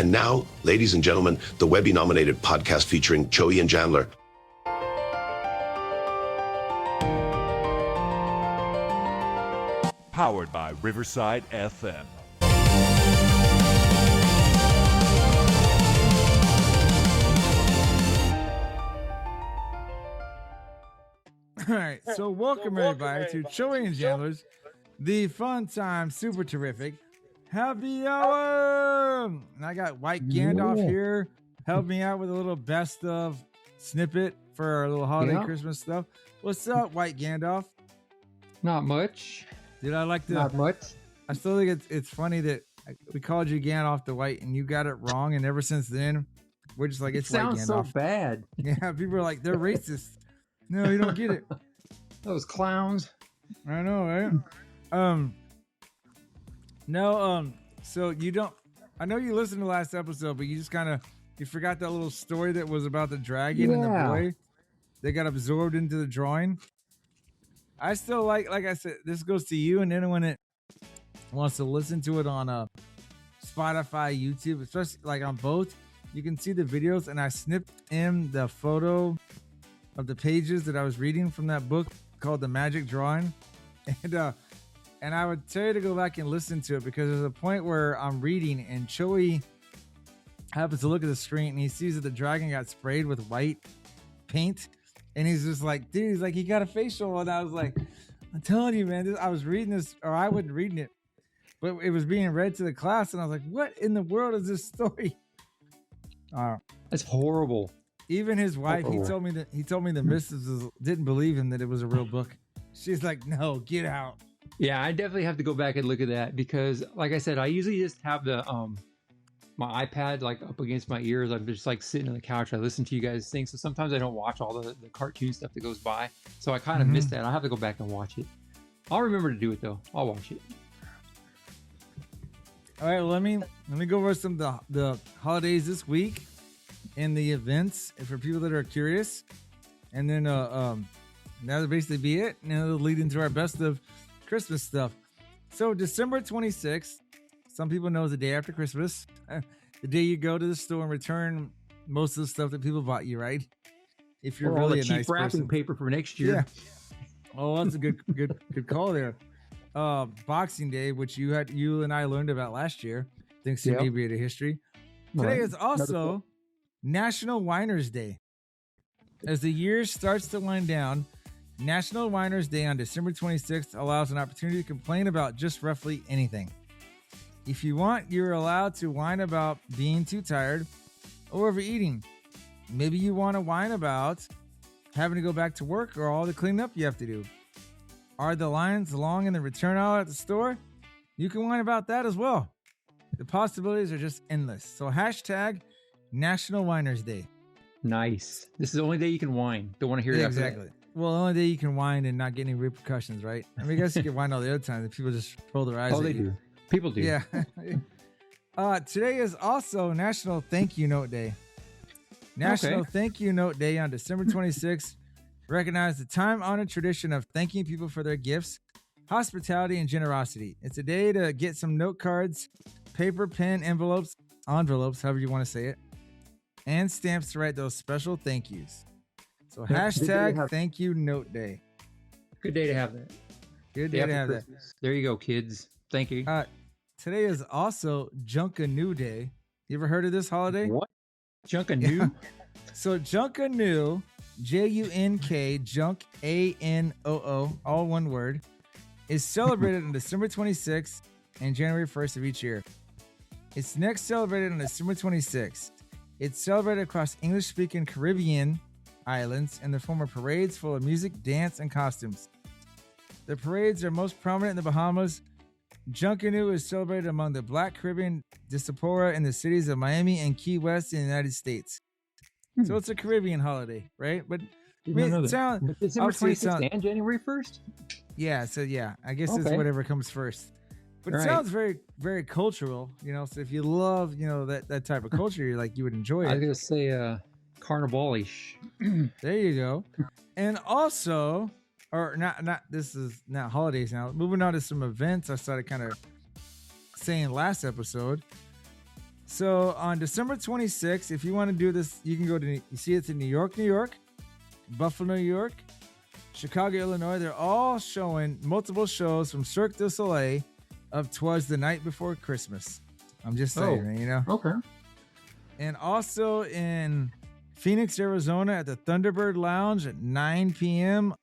And now, ladies and gentlemen, the Webby-nominated podcast featuring Joey and Chandler. Powered by Riverside FM. All right, so welcome everybody to Joey and Chandler's The Fun Time Super Terrific Happy Hour. And I got White Gandalf here, help me out with a little best of snippet for our little holiday Christmas stuff. What's up, White Gandalf? Not much. Dude, I like the. Not much. I still think it's funny that we called you Gandalf the White and you got it wrong, and ever since then, we're just like, it's White Gandalf. Sounds so bad. Yeah, people are like, they're racist. No, you don't get it. Those clowns. I know, right? So you don't. I know you listened to the last episode, but you just you forgot that little story that was about the dragon and the boy that got absorbed into the drawing. I still like I said, this goes to you and anyone that wants to listen to it on Spotify, YouTube, especially like on both. You can see the videos, and I snipped in the photo of the pages that I was reading from that book called The Magic Drawing, and I would tell you to go back and listen to it, because there's a point where I'm reading and Joey happens to look at the screen and he sees that the dragon got sprayed with white paint, and he's just like, dude, he's like, he got a facial, and I was like, I'm telling you, man, I was reading this, or I wasn't reading it, but it was being read to the class, and I was like, what in the world is this story? That's horrible. Even his wife, he told me the missus didn't believe him that it was a real book. She's like, no, get out. Yeah, I definitely have to go back and look at that, because like I said, I usually just have the my iPad like up against my ears. I'm just like sitting on the couch. I listen to you guys sing. So sometimes I don't watch all the cartoon stuff that goes by. So I kind of miss that. I have to go back and watch it. I'll remember to do it though. I'll watch it. All right, well, let me go over some of the holidays this week and the events for people that are curious, and then that'll basically be it, and it'll lead into our best of Christmas stuff. So December 26th, some people know is the day after Christmas, the day you go to the store and return most of the stuff that people bought you, right? If you're really a nice wrapping person. paper for next year. Yeah. Oh, that's a good call there. Boxing Day, which you and I learned about last year, thanks to Inebriated History. Today is also National Winers Day. As the year starts to wind down, National Winers Day on December 26th allows an opportunity to complain about just roughly anything. If you want, you're allowed to whine about being too tired or overeating. Maybe you want to whine about having to go back to work or all the cleanup you have to do. Are the lines long in the return aisle at the store? You can whine about that as well. The possibilities are just endless. So hashtag National Winers Day. Nice. This is the only day you can whine. Don't want to hear it exactly. Well, the only day you can whine and not get any repercussions, right? I mean, I guess you can whine all the other times and people just roll their eyes at they you. do. People do. Yeah. Today is also National Thank You Note Day. National Thank You Note Day on December 26th recognize the time-honored tradition of thanking people for their gifts, hospitality, and generosity. It's a day to get some note cards, paper, pen, envelopes, however you want to say it, and stamps to write those special thank yous. So hashtag Thank You Note Day. Good day to have that. Good day to have that. There you go, kids. Thank you. Today is also Junkanoo Day. You ever heard of this holiday? What? Junkanoo? Yeah. So Junkanoo, J-U-N-K, Junk, A-N-O-O, all one word, is celebrated on December 26th and January 1st of each year. It's next celebrated on December 26th. It's celebrated across English-speaking Caribbean islands in the form of parades full of music, dance, and costumes. The parades are most prominent in the Bahamas. Junkanoo is celebrated among the Black Caribbean diaspora in the cities of Miami and Key West in the United States. So it's a Caribbean holiday, right? But December 26th and January 1st? Yeah, so yeah, I guess it's whatever comes first. But it sounds very, very cultural, you know. So if you love, you know, that type of culture, you would enjoy it. I was gonna say carnival-ish. There you go. And also, or not. This is not holidays now. Moving on to some events, I started kind of saying last episode. So on December 26th, if you want to do this, you can go to, you see it's in New York, Buffalo, New York, Chicago, Illinois. They're all showing multiple shows from Cirque du Soleil of Twas the Night Before Christmas. I'm just saying, man, you know? Okay. And also in Phoenix, Arizona at the Thunderbird Lounge at 9 p.m.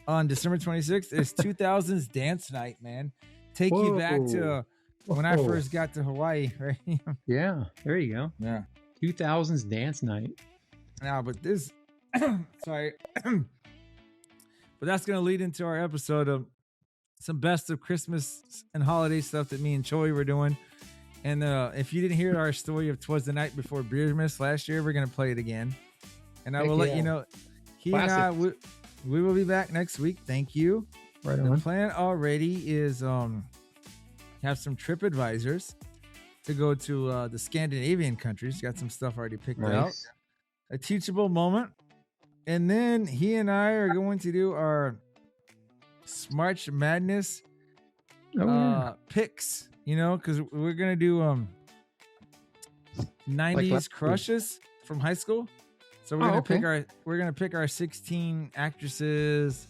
on December 26th. It's 2000s Dance Night, man. Take you back to when I first got to Hawaii, right? Yeah, there you go. Yeah. 2000s Dance Night. Now, but this, sorry. But that's going to lead into our episode of some best of Christmas and holiday stuff that me and Choi were doing. And if you didn't hear our story of Twas the Night Before Beermas last year, we're going to play it again. And I will let you know, he and I, we will be back next week. Thank you. Right The on. plan already is have some trip advisors to go to the Scandinavian countries. Got some stuff already picked out. A teachable moment. And then he and I are going to do our March Madness picks, you know, because we're going to do 90s crushes from high school. So we're gonna pick our 16 actresses,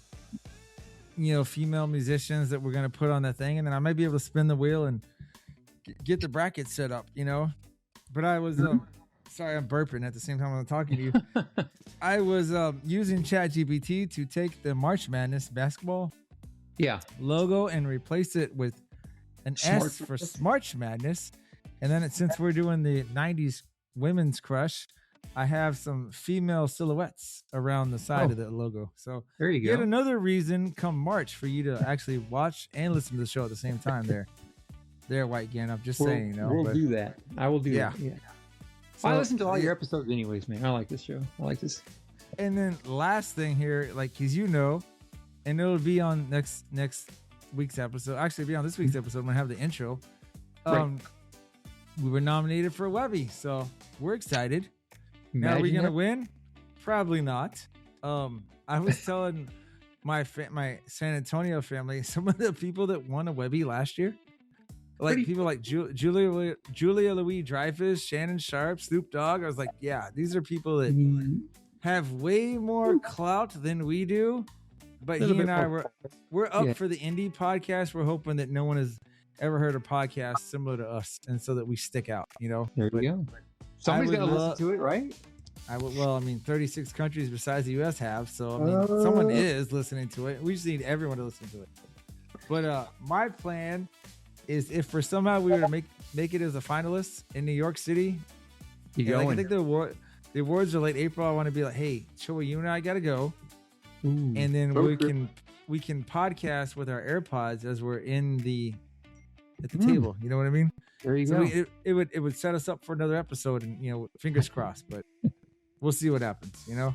you know, female musicians that we're gonna put on that thing, and then I might be able to spin the wheel and get the bracket set up, you know. But I was sorry, I'm burping at the same time I'm talking to you. I was using ChatGPT to take the March Madness basketball logo and replace it with an S for March Madness, and then since we're doing the 90s women's crush, I have some female silhouettes around the side of the logo. So there you go. Yet another reason come March for you to actually watch and listen to the show at the same time there, White Gan. I'm just saying, you know. We'll do that. I will do that. Yeah. So, I listen to all your episodes anyways, man. I like this show. I like this. And then last thing here, like, as you know, and it'll be on next week's episode. Actually, it'll be on this week's episode when I have the intro. We were nominated for a Webby, so we're excited. Now, are we gonna win? Probably not. I was telling my San Antonio family, some of the people that won a Webby last year, like people like Julia Louis Dreyfus, Shannon Sharp, Snoop Dogg. I was like, yeah, these are people that have way more clout than we do. But he and I we're up for the indie podcast. We're hoping that no one has ever heard a podcast similar to us, and so that we stick out. You know, there you go. Somebody's gonna listen to it, right? I mean, 36 countries besides the U.S. have, so I mean, someone is listening to it. We just need everyone to listen to it. But my plan is, if for somehow we were to make it as a finalist in New York City, I think the awards are late April. I want to be like, hey, Choi, you and I gotta go, and then we can podcast with our AirPods as we're at the table. You know what I mean? There you go. It would set us up for another episode, and you know, fingers crossed. But we'll see what happens. You know?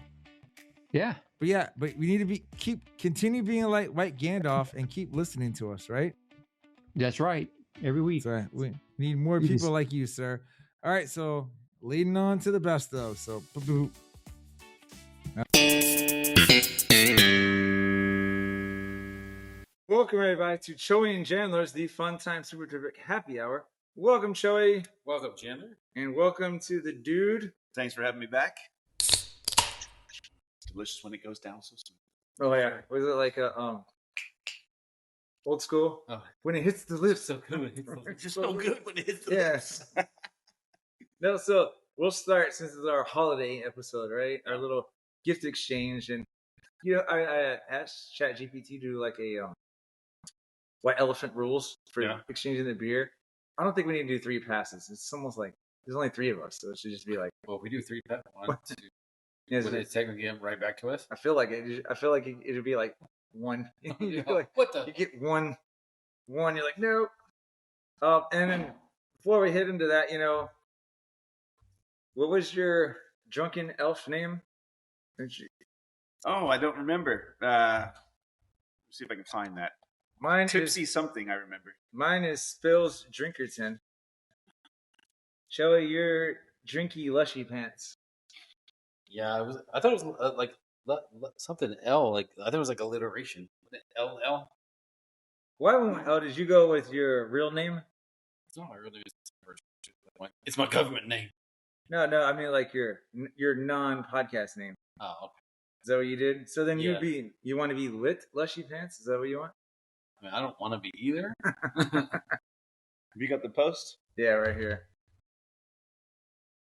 Yeah. But we need to continue being like White Gandalf and keep listening to us, right? That's right. Every week. So we need more people like you, sir. All right, so leading on to the best of. So welcome everybody to Choi and Chandler's The Fun Time Super Terrific Happy Hour. Welcome, Choi. Welcome, Chandler. And welcome to the dude. Thanks for having me back. Delicious when it goes down so smooth. Oh yeah. Was it like a old school? Oh. When it hits the lips. So good when it hits the lips. Just so good when it hits the lips. No, so we'll start, since it's our holiday episode, right? Our little gift exchange. And you know, I asked ChatGPT to do like a white elephant rules for exchanging the beer. I don't think we need to do 3 passes. It's almost like there's only 3 of us, so it should just be like, well, we do 3 passes. 1, 2. Would it technically get right back to us? I feel like it'd be like 1. Like, what the? You get one. You're like, no. And then before we hit into that, you know, what was your drunken elf name? Oh, I don't remember. Let's see if I can find that. Mine Tipsy something. I remember. Mine is Spills Drinkerton. Shelly, your Drinky Lushy Pants. Yeah, I thought it was like something L. Like I thought it was like alliteration. LL. Why? Did you go with your real name? No, my real name is It's my government name. No, I mean like your non-podcast name. Oh, okay. Is that what you did? So then Yeah. you want to be Lit Lushy Pants? Is that what you want? I mean, I don't want to be either. Have you got the post? Yeah, right here.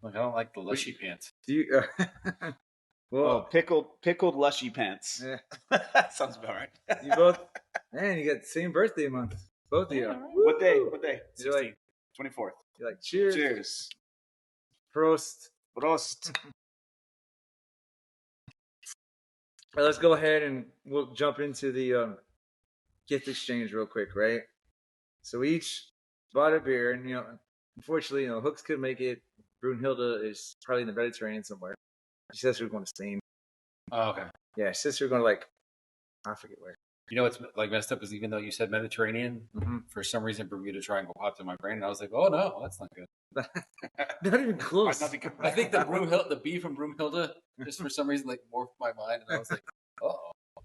Like, I don't like the lushy pants. Do you? Oh, pickled lushy pants. Yeah. Sounds about right. You both, man, you got the same birthday month. Both of you. What day? You're like 24th. You're like, cheers. Cheers. Prost. Prost. All right, let's go ahead and we'll jump into the gift exchange real quick, right? So we each bought a beer, and unfortunately, Hooks couldn't make it. Brunhilde is probably in the Mediterranean somewhere. She says we were going to Spain. Oh, okay. Yeah, she says we were going to I forget where. You know what's like messed up is even though you said Mediterranean, for some reason Bermuda Triangle popped in my brain, and I was like, oh no, that's not good. Not even close. I think the B from Broomhilde just for some reason like morphed my mind, and I was like, oh,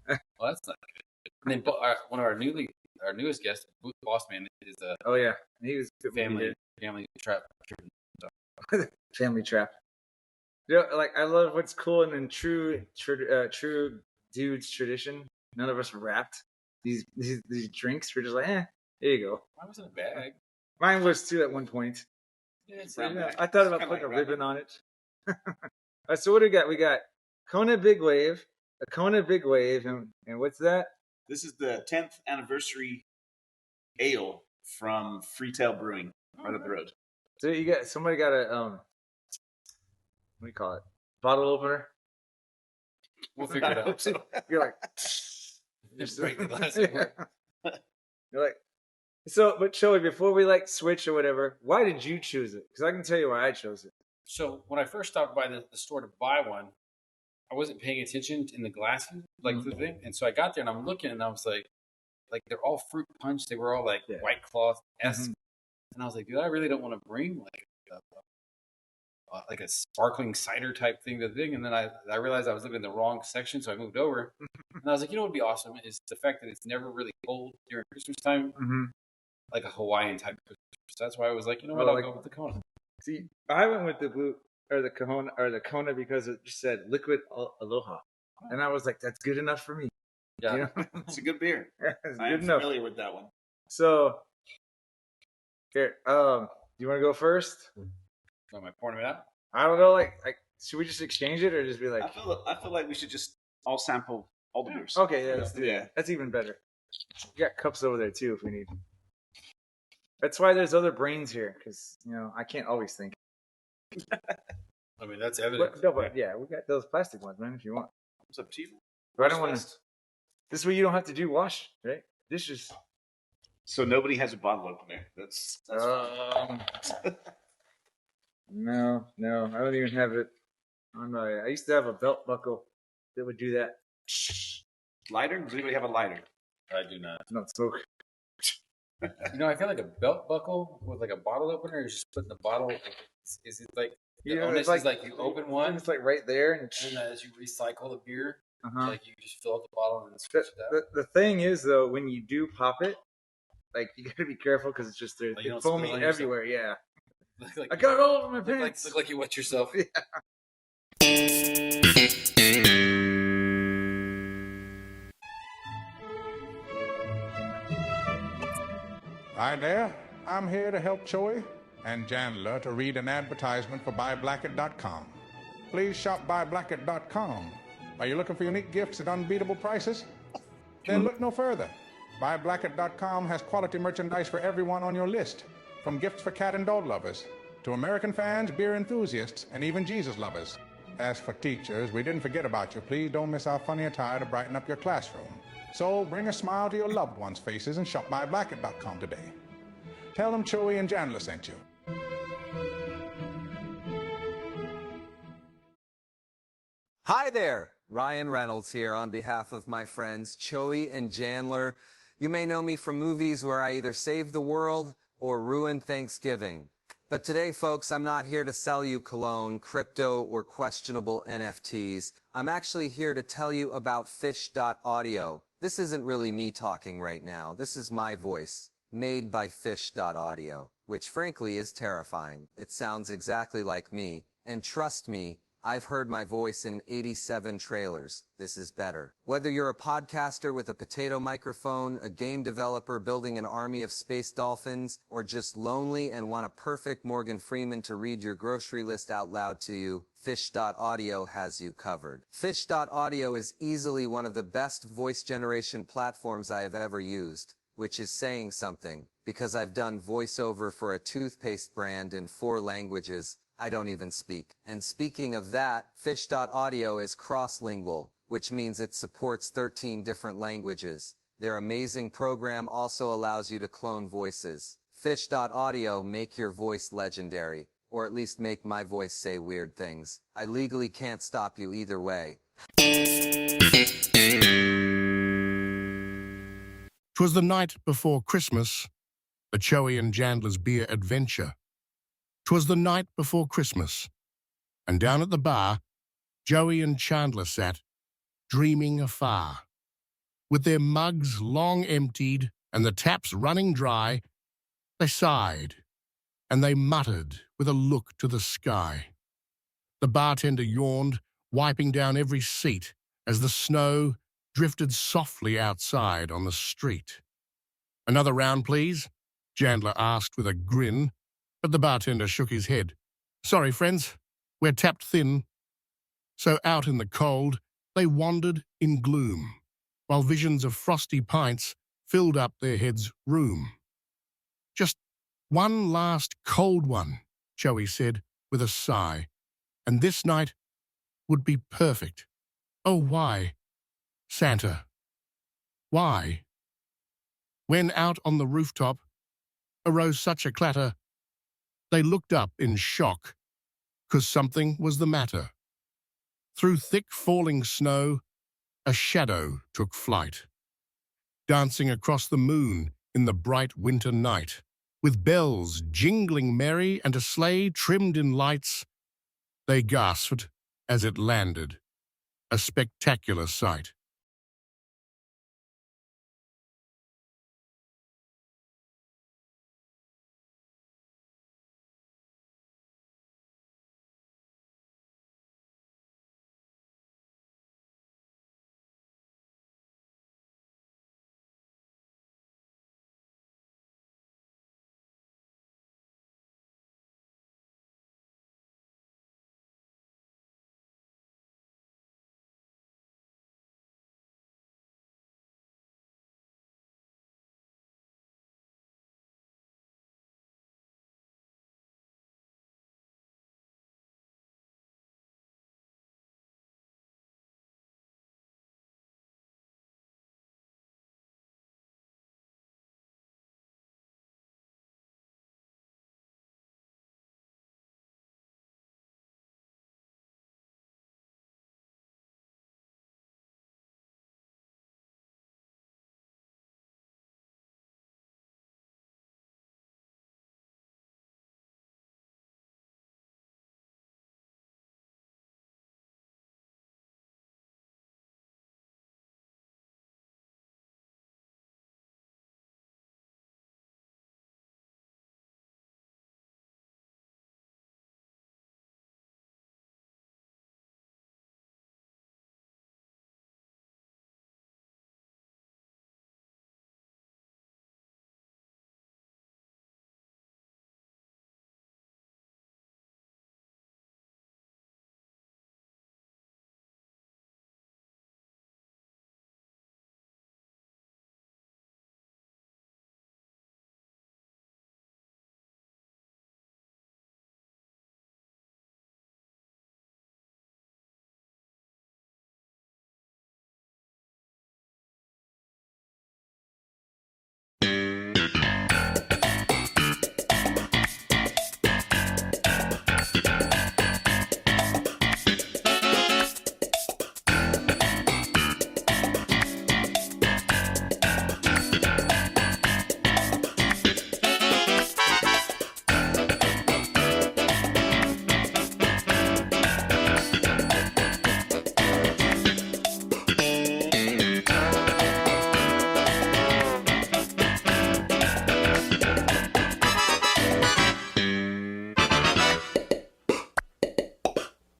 well, that's not good. And then one of our newest guests, Boss Man, is a Oh yeah, he was family trap. Family trap. I love what's cool and in true dudes tradition. None of us rapped these drinks. We're just like, there you go. Mine was in a bag. Mine was too at one point. Yeah, it's I thought about putting a ribbon on it. So what do we got? We got Kona Big Wave, a Kona Big Wave, and what's that? This is the 10th anniversary ale from Freetail Brewing, right up the road. So somebody got a what do you call it? Bottle opener. We'll figure it out. You're like, Just break the glass. You're like, so, but Joey, before we switch or whatever, why did you choose it? Because I can tell you why I chose it. So when I first stopped by the store to buy one, I wasn't paying attention in the glasses, the thing. And so I got there and I'm looking and I was like they're all fruit punch. They were all White Cloth S. And I was like, dude, I really don't want to bring a sparkling cider type thing to the thing. And then I realized I was looking in the wrong section, so I moved over. And I was like, what would be awesome is the fact that it's never really cold during Christmas time, like a Hawaiian type Christmas. So that's why I was like, you know what, I'll go with the Kona. See, I went with the blue or the Kona because it just said liquid aloha, and I was like, that's good enough for me. Yeah, It's a good beer. It's I good am enough. familiar with that one. So here, you want to go first? So am I pouring it out? I don't know. Should we just exchange it or just be like? I feel like we should just all sample all the beers. Okay, yeah, let's do Yeah. that. That's even better. We got cups over there too if we need. That's why there's other brains here, because I can't always think. I mean, that's evident. But yeah, we got those plastic ones, man. If you want, What's up, Chief? but I don't want to. This way you don't have to do wash, right? Dishes. So nobody has a bottle opener. That's fine. No, I don't even have it. I used to have a belt buckle that would do that. Lighter? Does anybody have a lighter? I do not. Not smoke. I feel like a belt buckle with a bottle opener is just putting the bottle. Is it like the onus is you open one, It's right there, and and as you recycle the beer, uh-huh. you just fill up the bottle and then switch it out. The thing is though, when you do pop it, you gotta be careful because it's just you it's don't foaming spill it on everywhere. Yeah, Like, I got it all over my look pants. like you wet yourself. Yeah. Hi there, I'm here to help Choi and Chandler to read an advertisement for BuyBlacket.com. Please shop BuyBlacket.com. Are you looking for unique gifts at unbeatable prices? Then look no further. BuyBlacket.com has quality merchandise for everyone on your list, from gifts for cat and dog lovers, to American fans, beer enthusiasts, and even Jesus lovers. As for teachers, we didn't forget about you. Please don't miss our funny attire to brighten up your classroom. So bring a smile to your loved ones' faces and shop BuyBlacket.com today. Tell them Chewy and Chandler sent you. Hi there, Ryan Reynolds here on behalf of my friends Choey and Chandler. You may know me from movies where I either save the world or ruin Thanksgiving. But today, folks, I'm not here to sell you cologne, crypto, or questionable NFTs. I'm actually here to tell you about Fish.audio. This isn't really me talking right now. This is my voice, made by Fish.audio. which frankly is terrifying. It sounds exactly like me, and trust me, I've heard my voice in 87 trailers. This is better. Whether you're a podcaster with a potato microphone, a game developer building an army of space dolphins, or just lonely and want a perfect Morgan Freeman to read your grocery list out loud to you, Fish.audio has you covered. Fish.audio is easily one of the best voice generation platforms I have ever used, which is saying something, because I've done voiceover for a toothpaste brand in 4 languages I don't even speak. And speaking of that, Fish.audio is cross-lingual, which means it supports 13 different languages. Their amazing program also allows you to clone voices. Fish.audio make your voice legendary, or at least make my voice say weird things. I legally can't stop you either way. 'Twas the night before Christmas, a Choey and Jandler's beer adventure. 'Twas the night before Christmas, and down at the bar, Joey and Chandler sat, dreaming afar. With their mugs long emptied and the taps running dry, they sighed, and they muttered with a look to the sky. The bartender yawned, wiping down every seat as the snow drifted softly outside on the street. "Another round, please?" Chandler asked with a grin, but the bartender shook his head. "Sorry, friends, we're tapped thin." So out in the cold, they wandered in gloom, while visions of frosty pints filled up their heads' room. "Just one last cold one," Joey said with a sigh, "and this night would be perfect. Oh, why, Santa, why?" When out on the rooftop arose such a clatter, they looked up in shock, 'cause something was the matter. Through thick falling snow, a shadow took flight, dancing across the moon in the bright winter night. With bells jingling merry and a sleigh trimmed in lights, they gasped as it landed, a spectacular sight.